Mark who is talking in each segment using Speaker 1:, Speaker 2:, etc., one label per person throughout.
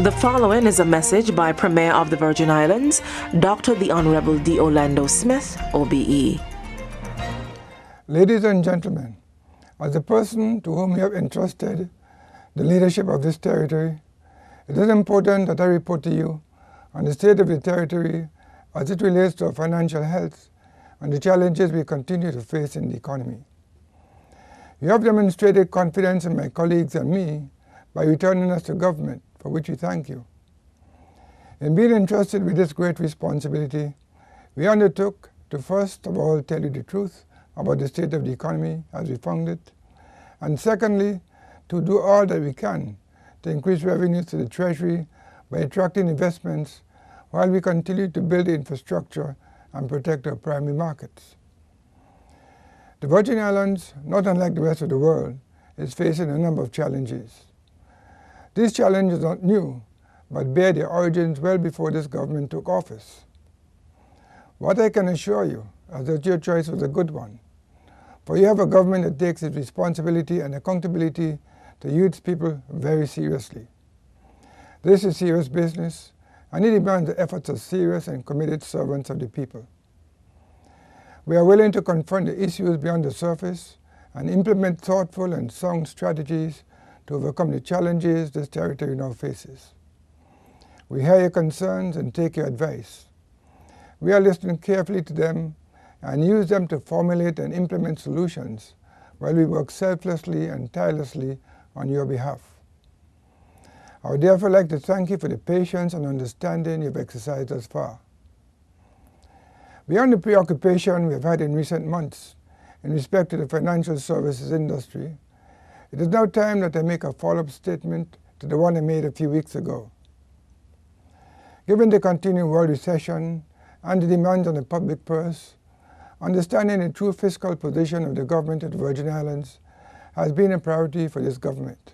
Speaker 1: The following is a message by Premier of the Virgin Islands, Dr. the Honorable D. Orlando Smith, OBE.
Speaker 2: Ladies and gentlemen, as the person to whom you have entrusted the leadership of this territory, it is important that I report to you on the state of the territory as it relates to our financial health and the challenges we continue to face in the economy. You have demonstrated confidence in my colleagues and me by returning us to government, for which we thank you. In being entrusted with this great responsibility, we undertook to first of all tell you the truth about the state of the economy as we found it, and secondly, to do all that we can to increase revenues to the Treasury by attracting investments while we continue to build the infrastructure and protect our primary markets. The Virgin Islands, not unlike the rest of the world, is facing a number of challenges. These challenges are not new, but bear their origins well before this government took office. What I can assure you is that your choice was a good one, for you have a government that takes its responsibility and accountability to its people very seriously. This is serious business, and it demands the efforts of serious and committed servants of the people. We are willing to confront the issues beyond the surface and implement thoughtful and sound strategies to overcome the challenges this territory now faces. We hear your concerns and take your advice. We are listening carefully to them and use them to formulate and implement solutions while we work selflessly and tirelessly on your behalf. I would therefore like to thank you for the patience and understanding you have exercised thus far. Beyond the preoccupation we have had in recent months in respect to the financial services industry, it is now time that I make a follow-up statement to the one I made a few weeks ago. Given the continuing world recession and the demands on the public purse, understanding the true fiscal position of the government of the Virgin Islands has been a priority for this government.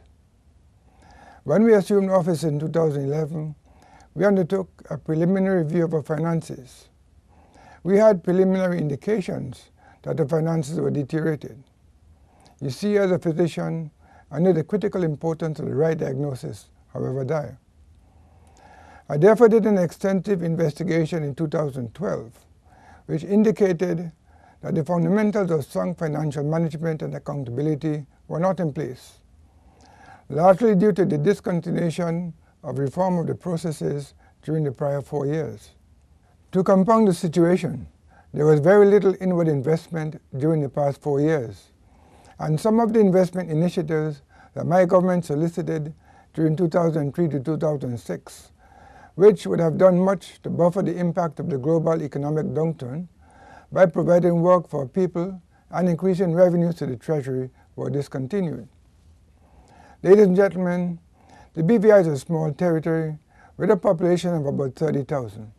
Speaker 2: When we assumed office in 2011, we undertook a preliminary review of our finances. We had preliminary indications that the finances were deteriorated. You see, as a physician, I know the critical importance of the right diagnosis, however dire. I therefore did an extensive investigation in 2012, which indicated that the fundamentals of sound financial management and accountability were not in place, largely due to the discontinuation of reform of the processes during the prior 4 years. To compound the situation, there was very little inward investment during the past 4 years, and some of the investment initiatives that my government solicited during 2003 to 2006, which would have done much to buffer the impact of the global economic downturn by providing work for people and increasing revenues to the Treasury, were discontinued. Ladies and gentlemen, the BVI is a small territory with a population of about 30,000,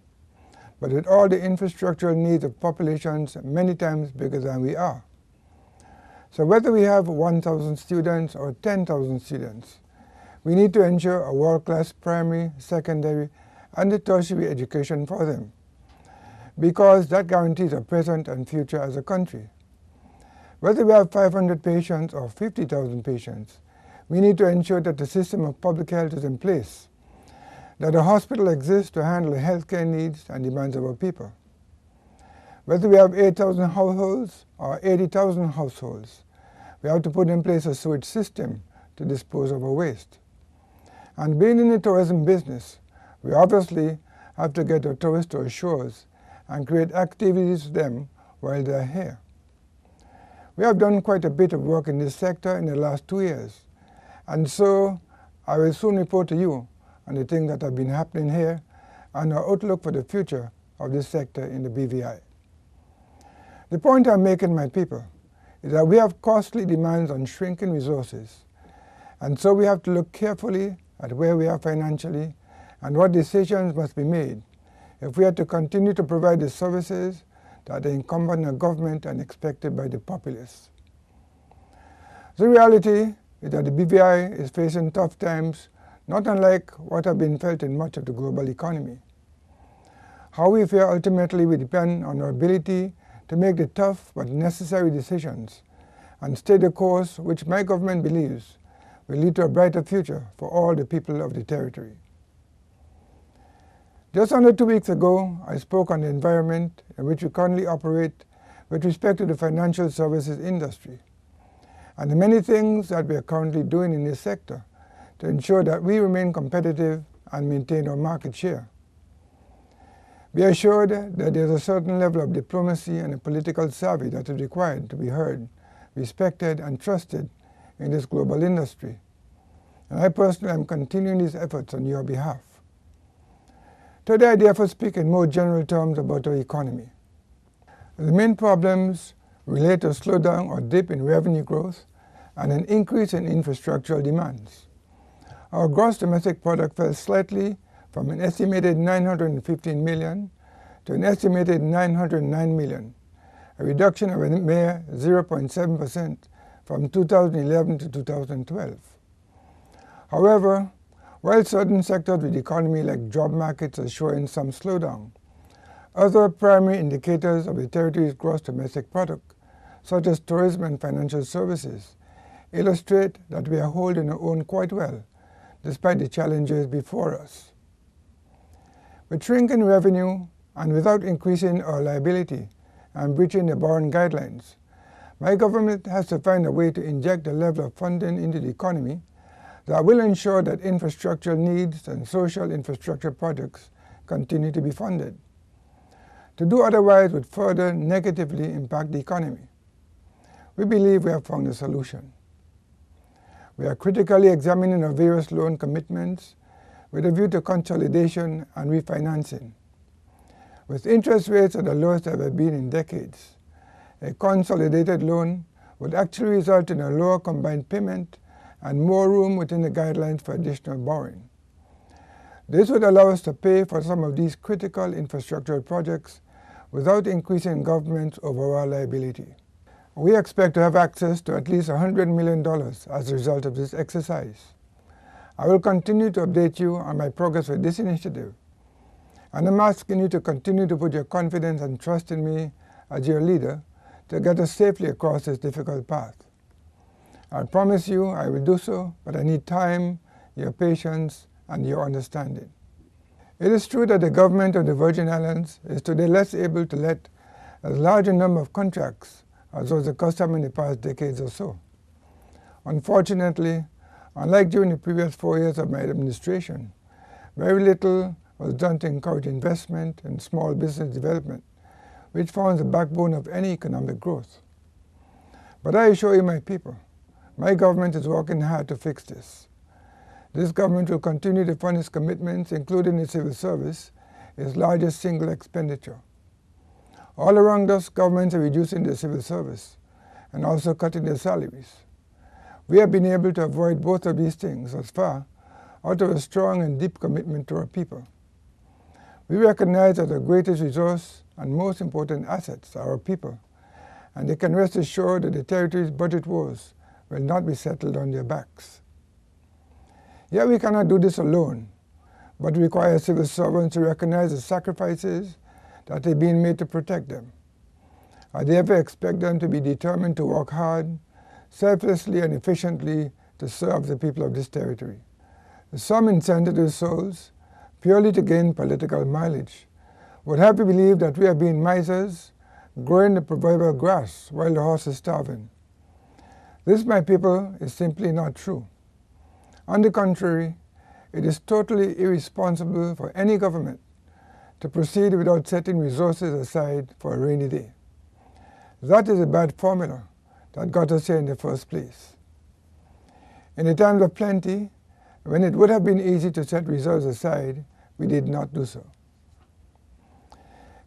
Speaker 2: but with all the infrastructural needs of populations many times bigger than we are. So whether we have 1,000 students or 10,000 students, we need to ensure a world-class primary, secondary, and tertiary education for them, because that guarantees our present and future as a country. Whether we have 500 patients or 50,000 patients, we need to ensure that the system of public health is in place, that a hospital exists to handle the healthcare needs and demands of our people. Whether we have 8,000 households or 80,000 households, we have to put in place a sewage system to dispose of our waste. And being in the tourism business, we obviously have to get our tourists to our shores and create activities for them while they are here. We have done quite a bit of work in this sector in the last 2 years, and so I will soon report to you on the things that have been happening here and our outlook for the future of this sector in the BVI. The point I'm making, my people, is that we have costly demands on shrinking resources, and so we have to look carefully at where we are financially and what decisions must be made if we are to continue to provide the services that are incumbent on government and expected by the populace. The reality is that the BVI is facing tough times, not unlike what have been felt in much of the global economy. How we fare ultimately will depend on our ability to make the tough but necessary decisions and stay the course which my government believes will lead to a brighter future for all the people of the territory. Just under 2 weeks ago, I spoke on the environment in which we currently operate with respect to the financial services industry, and the many things that we are currently doing in this sector to ensure that we remain competitive and maintain our market share. Be assured that there is a certain level of diplomacy and a political savvy that is required to be heard, respected, and trusted in this global industry. And I personally am continuing these efforts on your behalf. Today I therefore speak in more general terms about our economy. The main problems relate to a slowdown or dip in revenue growth and an increase in infrastructural demands. Our gross domestic product fell slightly from an estimated $915 million to an estimated $909 million, a reduction of a mere 0.7% from 2011 to 2012. However, while certain sectors of the economy like job markets are showing some slowdown, other primary indicators of the territory's gross domestic product, such as tourism and financial services, illustrate that we are holding our own quite well, despite the challenges before us. With shrinking revenue and without increasing our liability and breaching the borrowing guidelines, my government has to find a way to inject a level of funding into the economy that will ensure that infrastructural needs and social infrastructure projects continue to be funded. To do otherwise would further negatively impact the economy. We believe we have found a solution. We are critically examining our various loan commitments with a view to consolidation and refinancing. With interest rates at the lowest ever been in decades, a consolidated loan would actually result in a lower combined payment and more room within the guidelines for additional borrowing. This would allow us to pay for some of these critical infrastructural projects without increasing government's overall liability. We expect to have access to at least $100 million as a result of this exercise. I will continue to update you on my progress with this initiative, and I'm asking you to continue to put your confidence and trust in me as your leader to get us safely across this difficult path. I promise you I will do so, but I need time, your patience, and your understanding. It is true that the government of the Virgin Islands is today less able to let as large a number of contracts as was the custom in the past decades or so. Unfortunately, unlike during the previous 4 years of my administration, very little was done to encourage investment and small business development, which forms the backbone of any economic growth. But I assure you, my people, my government is working hard to fix this. This government will continue to fund its commitments, including the civil service, its largest single expenditure. All around us, governments are reducing their civil service and also cutting their salaries. We have been able to avoid both of these things thus far out of a strong and deep commitment to our people. We recognize that the greatest resource and most important assets are our people, and they can rest assured that the territory's budget woes will not be settled on their backs. Yet we cannot do this alone, but require civil servants to recognize the sacrifices that are being made to protect them. I therefore expect them to be determined to work hard, selflessly and efficiently to serve the people of this territory. Some insensitive souls, purely to gain political mileage, would have you believe that we are being misers, growing the proverbial grass while the horse is starving. This, my people, is simply not true. On the contrary, it is totally irresponsible for any government to proceed without setting resources aside for a rainy day. That is a bad formula that got us here in the first place. In the times of plenty, when it would have been easy to set reserves aside, we did not do so.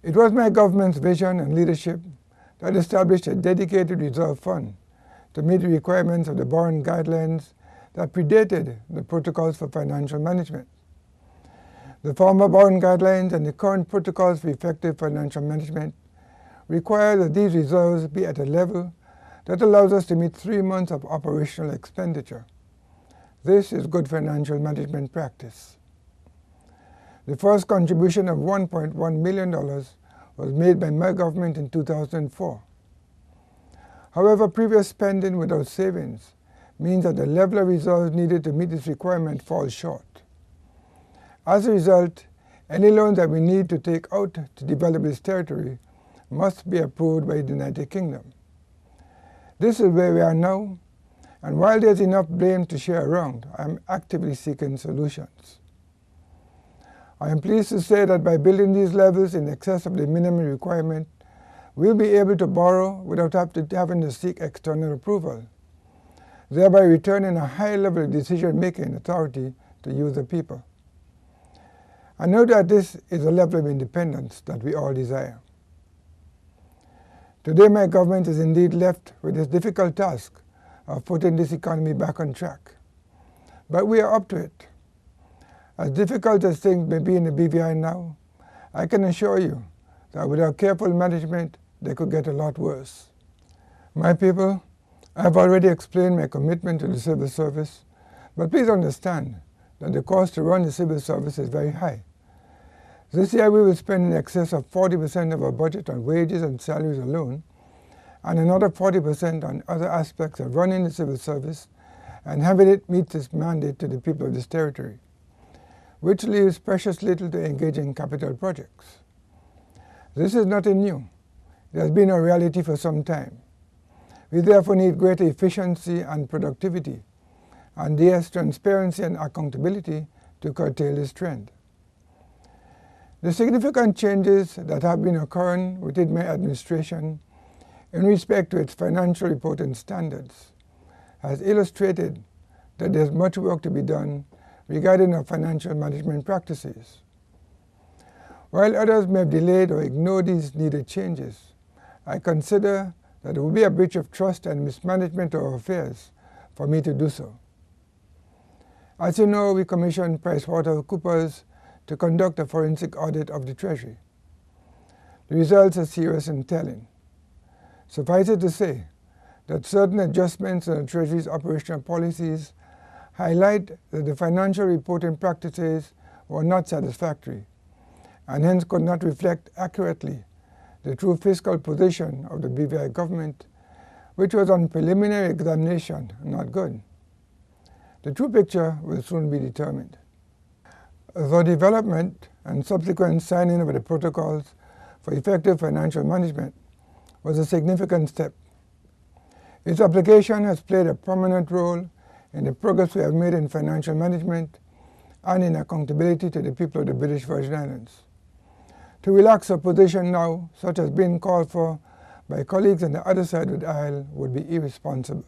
Speaker 2: It was my government's vision and leadership that established a dedicated reserve fund to meet the requirements of the borrowing guidelines that predated the protocols for financial management. The former borrowing guidelines and the current protocols for effective financial management require that these reserves be at a level that allows us to meet 3 months of operational expenditure. This is good financial management practice. The first contribution of $1.1 million was made by my government in 2004. However, previous spending without savings means that the level of reserves needed to meet this requirement falls short. As a result, Any loans that we need to take out to develop this territory must be approved by the United Kingdom. This is where we are now, and while there's enough blame to share around, I am actively seeking solutions. I am pleased to say that by building these levels in excess of the minimum requirement, we'll be able to borrow without having to seek external approval, thereby returning a high level of decision-making authority to you, the people. I know that this is a level of independence that we all desire. Today my government is indeed left with this difficult task of putting this economy back on track. But we are up to it. As difficult as things may be in the BVI now, I can assure you that without careful management, they could get a lot worse. My people, I have already explained my commitment to the civil service, but please understand that the cost to run the civil service is very high. This year we will spend in excess of 40% of our budget on wages and salaries alone, and another 40% on other aspects of running the civil service and having it meet its mandate to the people of this territory, which leaves precious little to engage in capital projects. This is nothing new. It has been a reality for some time. We therefore need greater efficiency and productivity, and yes, transparency and accountability to curtail this trend. The significant changes that have been occurring within my administration in respect to its financial reporting standards has illustrated that there is much work to be done regarding our financial management practices. While others may have delayed or ignored these needed changes, I consider that it would be a breach of trust and mismanagement of our affairs for me to do so. As you know, we commissioned PricewaterhouseCoopers to conduct a forensic audit of the Treasury. The results are serious and telling. Suffice it to say that certain adjustments in the Treasury's operational policies highlight that the financial reporting practices were not satisfactory and hence could not reflect accurately the true fiscal position of the BVI government, which was on preliminary examination not good. The true picture will soon be determined. The development and subsequent signing of the protocols for effective financial management was a significant step. Its application has played a prominent role in the progress we have made in financial management and in accountability to the people of the British Virgin Islands. To relax a position now, such as being called for by colleagues on the other side of the aisle, would be irresponsible.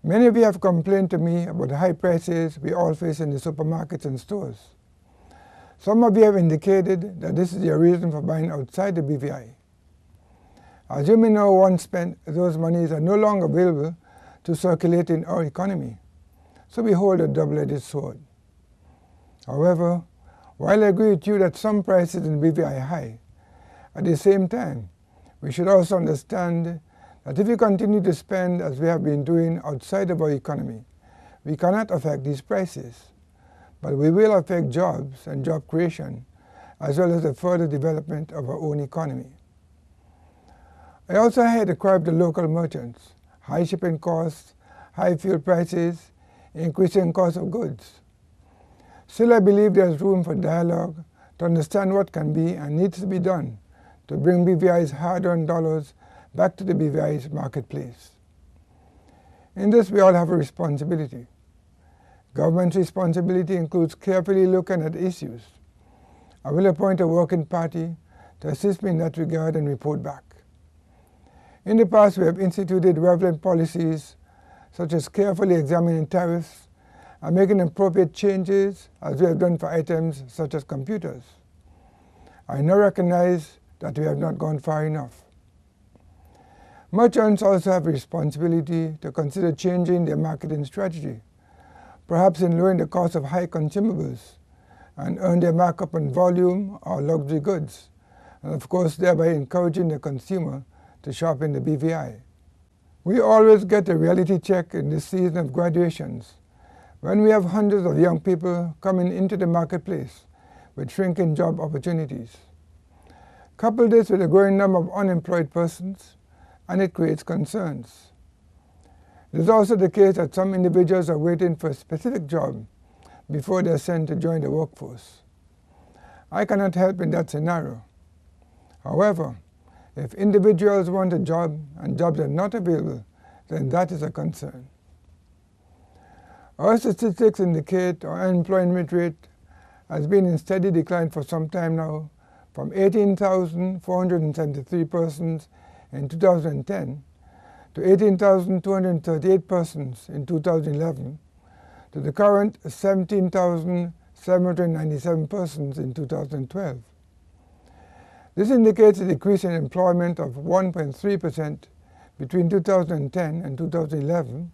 Speaker 2: Many of you have complained to me about the high prices we all face in the supermarkets and stores. Some of you have indicated that this is your reason for buying outside the BVI. As you may know, once spent, those monies are no longer available to circulate in our economy, so we hold a double-edged sword. However, while I agree with you that some prices in the BVI are high, at the same time, we should also understand that if we continue to spend as we have been doing outside of our economy, we cannot affect these prices, but we will affect jobs and job creation, as well as the further development of our own economy. I also had to cry of the local merchants: high shipping costs, high fuel prices, increasing cost of goods. Still, I believe there is room for dialogue to understand what can be and needs to be done to bring BVI's hard-earned dollars back to the BVI's marketplace. In this, we all have a responsibility. Government's responsibility includes carefully looking at issues. I will appoint a working party to assist me in that regard and report back. In the past, we have instituted relevant policies such as carefully examining tariffs and making appropriate changes, as we have done for items such as computers. I now recognize that we have not gone far enough. Merchants also have a responsibility to consider changing their marketing strategy, perhaps in lowering the cost of high consumables, and earn their markup on volume or luxury goods, and of course thereby encouraging the consumer to shop in the BVI. We always get a reality check in this season of graduations, when we have hundreds of young people coming into the marketplace with shrinking job opportunities. Couple this with a growing number of unemployed persons, and it creates concerns. It is also the case that some individuals are waiting for a specific job before they are sent to join the workforce. I cannot help in that scenario. However, if individuals want a job and jobs are not available, then that is a concern. Our statistics indicate our unemployment rate has been in steady decline for some time now, from 18,473 persons in 2010 to 18,238 persons in 2011 to the current 17,797 persons in 2012. This indicates a decrease in employment of 1.3% between 2010 and 2011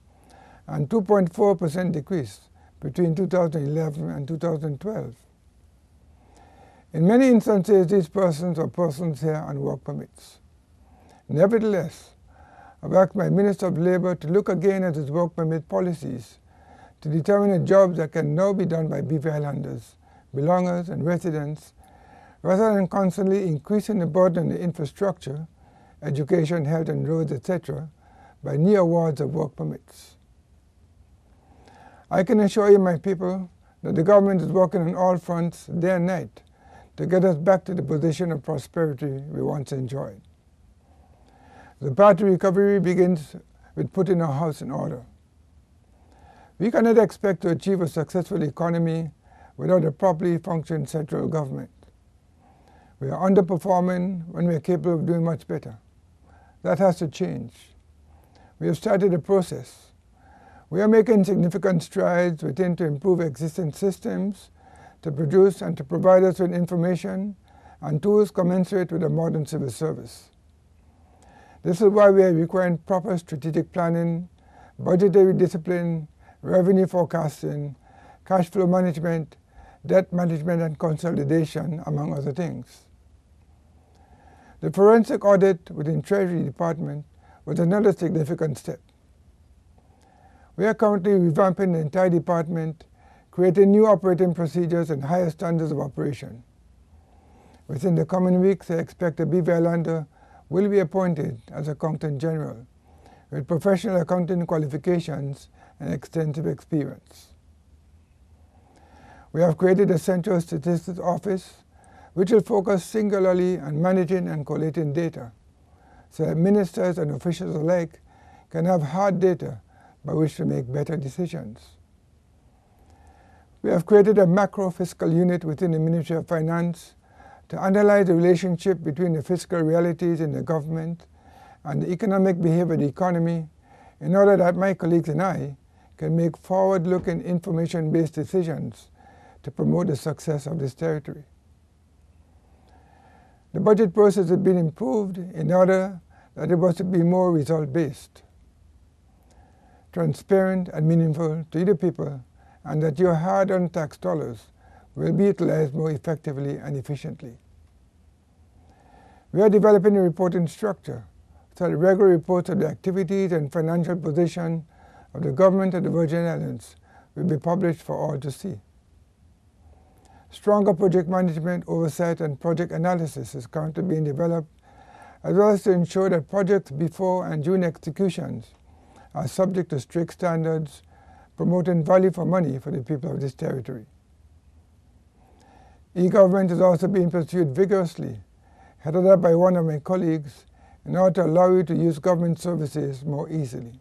Speaker 2: and 2.4% decrease between 2011 and 2012. In many instances, these persons are persons here on work permits. Nevertheless, I've asked my Minister of Labour to look again at his work permit policies to determine the jobs that can now be done by BV Islanders, belongers and residents, rather than constantly increasing the burden on the infrastructure, education, health and roads, etc., by new awards of work permits. I can assure you, my people, that the government is working on all fronts, day and night, to get us back to the position of prosperity we once enjoyed. The path to recovery begins with putting our house in order. We cannot expect to achieve a successful economy without a properly functioning central government. We are underperforming when we are capable of doing much better. That has to change. We have started a process. We are making significant strides within to improve existing systems, to produce and to provide us with information and tools commensurate with a modern civil service. This is why we are requiring proper strategic planning, budgetary discipline, revenue forecasting, cash flow management, debt management and consolidation, among other things. The forensic audit within Treasury Department was another significant step. We are currently revamping the entire department, creating new operating procedures and higher standards of operation. Within the coming weeks, I expect a BV Islander will be appointed as Accountant General, with professional accounting qualifications and extensive experience. We have created a Central Statistics Office, which will focus singularly on managing and collating data, so that ministers and officials alike can have hard data by which to make better decisions. We have created a macro fiscal unit within the Ministry of Finance to analyze the relationship between the fiscal realities in the government and the economic behavior of the economy in order that my colleagues and I can make forward-looking information-based decisions to promote the success of this territory. The budget process has been improved in order that it was to be more result-based, transparent and meaningful to the people, and that your hard-earned tax dollars will be utilized more effectively and efficiently. We are developing a reporting structure so that regular reports of the activities and financial position of the government of the Virgin Islands will be published for all to see. Stronger project management, oversight, and project analysis is currently being developed, as well as to ensure that projects before and during executions are subject to strict standards, promoting value for money for the people of this territory. E-government is also being pursued vigorously, headed up by one of my colleagues, in order to allow you to use government services more easily.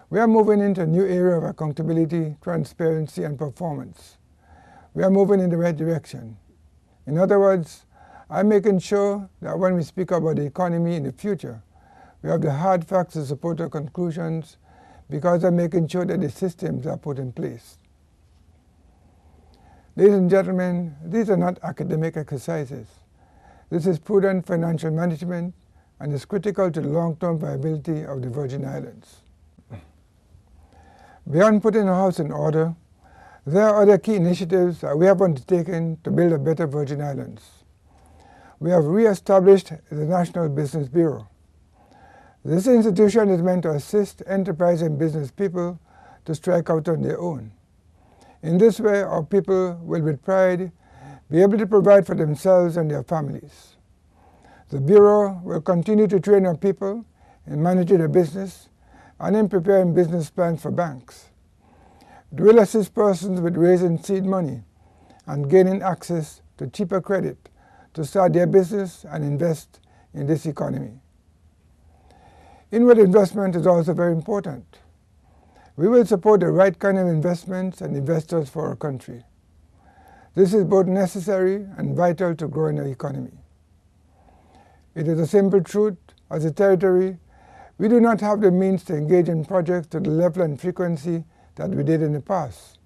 Speaker 2: We are moving into a new area of accountability, transparency, and performance. We are moving in the right direction. In other words, I'm making sure that when we speak about the economy in the future, we have the hard facts to support our conclusions, because I'm making sure that the systems are put in place. Ladies and gentlemen, these are not academic exercises. This is prudent financial management and is critical to the long-term viability of the Virgin Islands. Beyond putting our house in order, there are other key initiatives that we have undertaken to build a better Virgin Islands. We have re-established the National Business Bureau. This institution is meant to assist enterprise and business people to strike out on their own. In this way, our people will with pride be able to provide for themselves and their families. The Bureau will continue to train our people in managing a business and in preparing business plans for banks. It will assist persons with raising seed money and gaining access to cheaper credit to start their business and invest in this economy. Inward investment is also very important. We will support the right kind of investments and investors for our country. This is both necessary and vital to growing our economy. It is a simple truth, as a territory, we do not have the means to engage in projects to the level and frequency that we did in the past.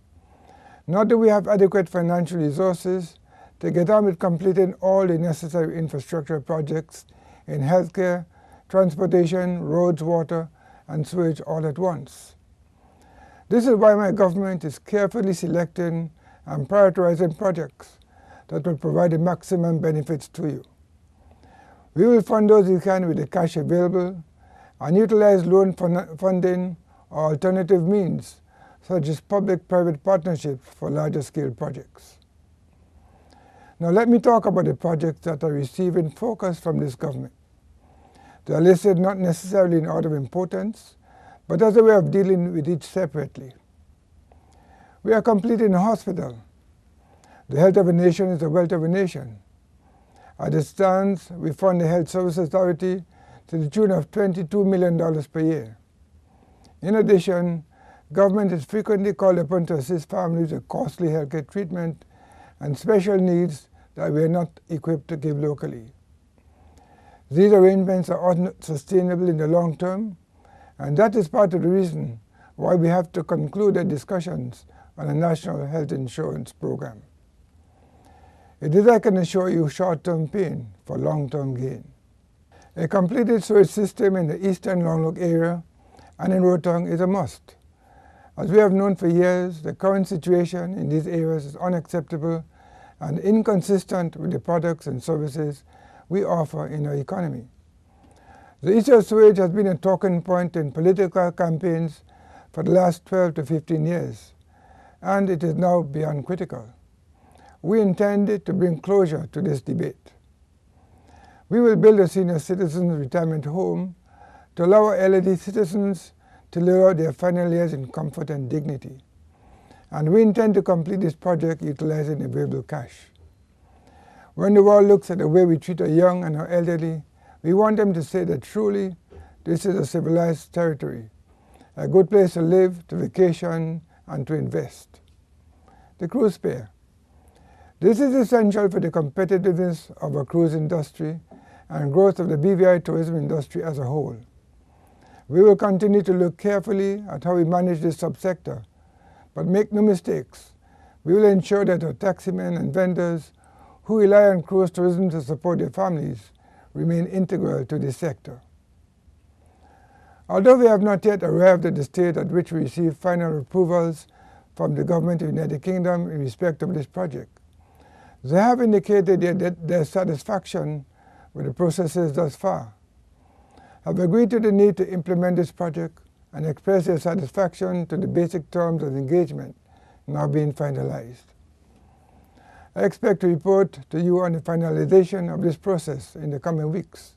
Speaker 2: Nor do we have adequate financial resources to get on with completing all the necessary infrastructure projects in healthcare, transportation, roads, water, and sewage all at once. This is why my government is carefully selecting and prioritizing projects that will provide the maximum benefits to you. We will fund those we can with the cash available and utilize loan funding or alternative means such as public-private partnerships for larger scale projects. Now let me talk about the projects that are receiving focus from this government. They are listed not necessarily in order of importance, but as a way of dealing with each separately. We are completing a hospital. The health of a nation is the wealth of a nation. As it stands, we fund the Health Services Authority to the tune of $22 million per year. In addition, government is frequently called upon to assist families with costly healthcare treatment and special needs that we are not equipped to give locally. These arrangements are not sustainable in the long term, and that is part of the reason why we have to conclude the discussions on a national health insurance program. It is, I can assure you, short-term pain for long-term gain. A completed sewage system in the eastern Longlook area and in Rotong is a must. As we have known for years, the current situation in these areas is unacceptable and inconsistent with the products and services we offer in our economy. The issue of sewage has been a talking point in political campaigns for the last 12 to 15 years, and it is now beyond critical. We intend to bring closure to this debate. We will build a senior citizens retirement home to allow our elderly citizens to live out their final years in comfort and dignity. And we intend to complete this project utilizing available cash. When the world looks at the way we treat our young and our elderly, we want them to say that truly this is a civilized territory, a good place to live, to vacation, and to invest. The cruise pier. This is essential for the competitiveness of our cruise industry and growth of the BVI tourism industry as a whole. We will continue to look carefully at how we manage this subsector, but make no mistakes, we will ensure that our taximen and vendors who rely on cruise tourism to support their families remain integral to this sector. Although we have not yet arrived at the state at which we receive final approvals from the Government of the United Kingdom in respect of this project, they have indicated their satisfaction with the processes thus far, have agreed to the need to implement this project, and express their satisfaction to the basic terms of engagement now being finalized. I expect to report to you on the finalization of this process in the coming weeks,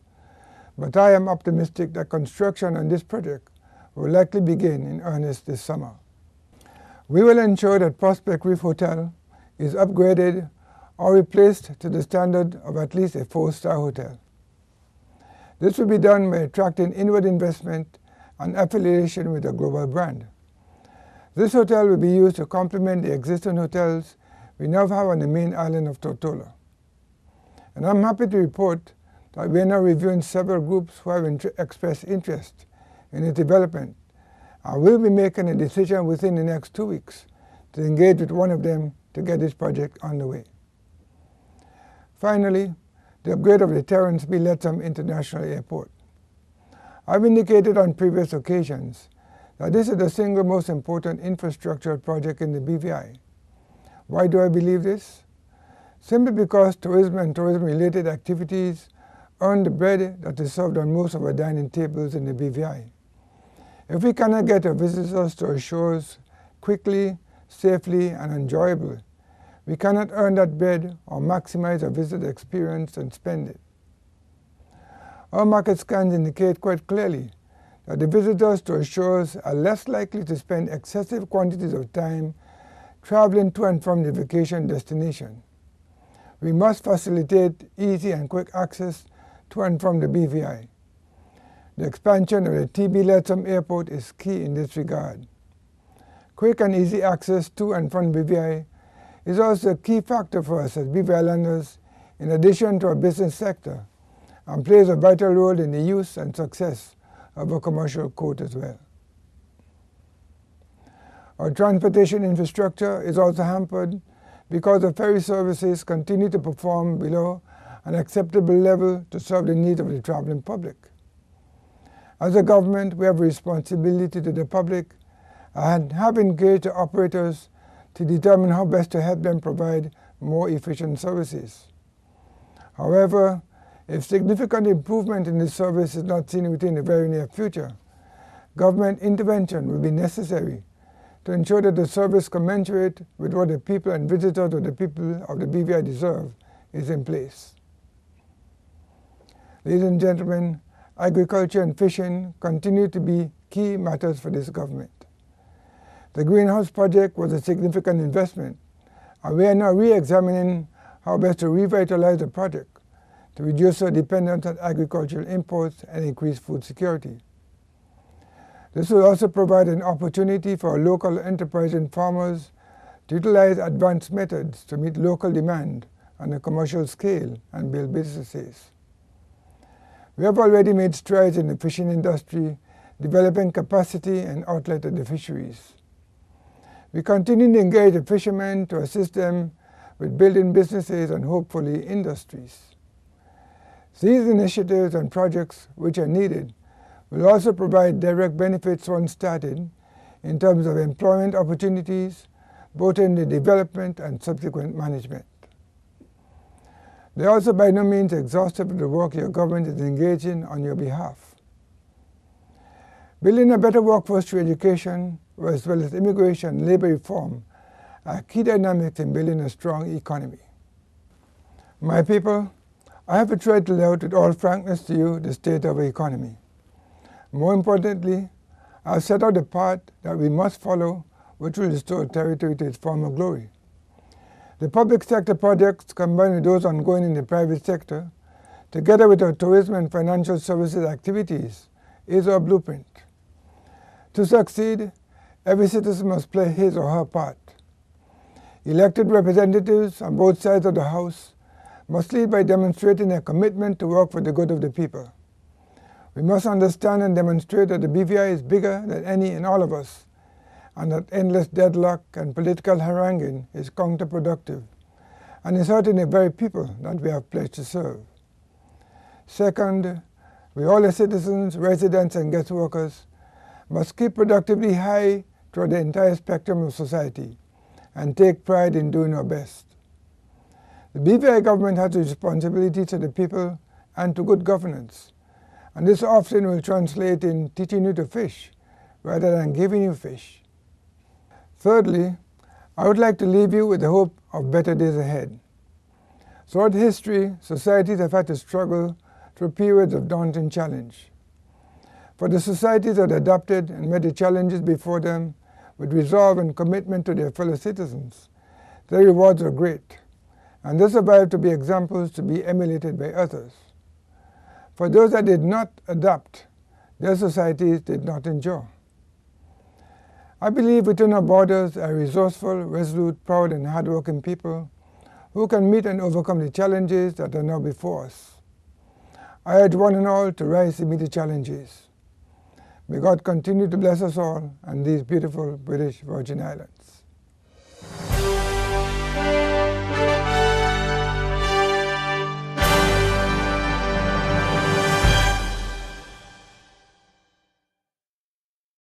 Speaker 2: but I am optimistic that construction on this project will likely begin in earnest this summer. We will ensure that Prospect Reef Hotel is upgraded or replaced to the standard of at least a 4-star hotel. This will be done by attracting inward investment and affiliation with a global brand. This hotel will be used to complement the existing hotels we now have on the main island of Tortola. And I'm happy to report that we are now reviewing several groups who have expressed interest in its development, and we'll be making a decision within the next 2 weeks to engage with one of them to get this project underway. Finally, the upgrade of the Terrence B. Lethem International Airport. I've indicated on previous occasions that this is the single most important infrastructure project in the BVI. Why do I believe this? Simply because tourism and tourism-related activities earn the bread that is served on most of our dining tables in the BVI. If we cannot get our visitors to our shores quickly, safely, and enjoyably, we cannot earn that bread or maximize our visitor experience and spend it. Our market scans indicate quite clearly that the visitors to our shores are less likely to spend excessive quantities of time traveling to and from the vacation destination. We must facilitate easy and quick access to and from the BVI. The expansion of the TB Leadsom Airport is key in this regard. Quick and easy access to and from BVI is also a key factor for us as BVI Islanders in addition to our business sector, and plays a vital role in the use and success of our commercial court as well. Our transportation infrastructure is also hampered because the ferry services continue to perform below an acceptable level to serve the needs of the traveling public. As a government, we have a responsibility to the public and have engaged the operators to determine how best to help them provide more efficient services. However, if significant improvement in this service is not seen within the very near future, government intervention will be necessary to ensure that the service commensurate with what the people and visitors of the people of the BVI deserve is in place. Ladies and gentlemen, agriculture and fishing continue to be key matters for this government. The greenhouse project was a significant investment, and we are now re-examining how best to revitalize the project to reduce our dependence on agricultural imports and increase food security. This will also provide an opportunity for our local enterprising farmers to utilize advanced methods to meet local demand on a commercial scale and build businesses. We have already made strides in the fishing industry, developing capacity and outlet of the fisheries. We continue to engage the fishermen to assist them with building businesses and hopefully industries. These initiatives and projects which are needed will also provide direct benefits once started in terms of employment opportunities, both in the development and subsequent management. They are also by no means exhaustive of the work your government is engaged in on your behalf. Building a better workforce through education, as well as immigration and labor reform, are key dynamics in building a strong economy. My people, I have tried to lay out with all frankness to you the state of our economy. More importantly, I have set out the path that we must follow which will restore territory to its former glory. The public sector projects combined with those ongoing in the private sector, together with our tourism and financial services activities, is our blueprint. To succeed, every citizen must play his or her part. Elected representatives on both sides of the House must lead by demonstrating a commitment to work for the good of the people. We must understand and demonstrate that the BVI is bigger than any and all of us, and that endless deadlock and political haranguing is counterproductive and is hurting the very people that we have pledged to serve. Second, we all as citizens, residents and guest workers must keep productivity high throughout the entire spectrum of society and take pride in doing our best. The BVI government has a responsibility to the people and to good governance, and this often will translate in teaching you to fish rather than giving you fish. Thirdly, I would like to leave you with the hope of better days ahead. Throughout history, societies have had to struggle through periods of daunting challenge. For the societies that adapted and met the challenges before them with resolve and commitment to their fellow citizens, their rewards are great, and they survived to be examples to be emulated by others. For those that did not adapt, their societies did not endure. I believe within our borders are resourceful, resolute, proud and hardworking people who can meet and overcome the challenges that are now before us. I urge one and all to rise to meet the challenges. May God continue to bless us all and these beautiful British Virgin Islands.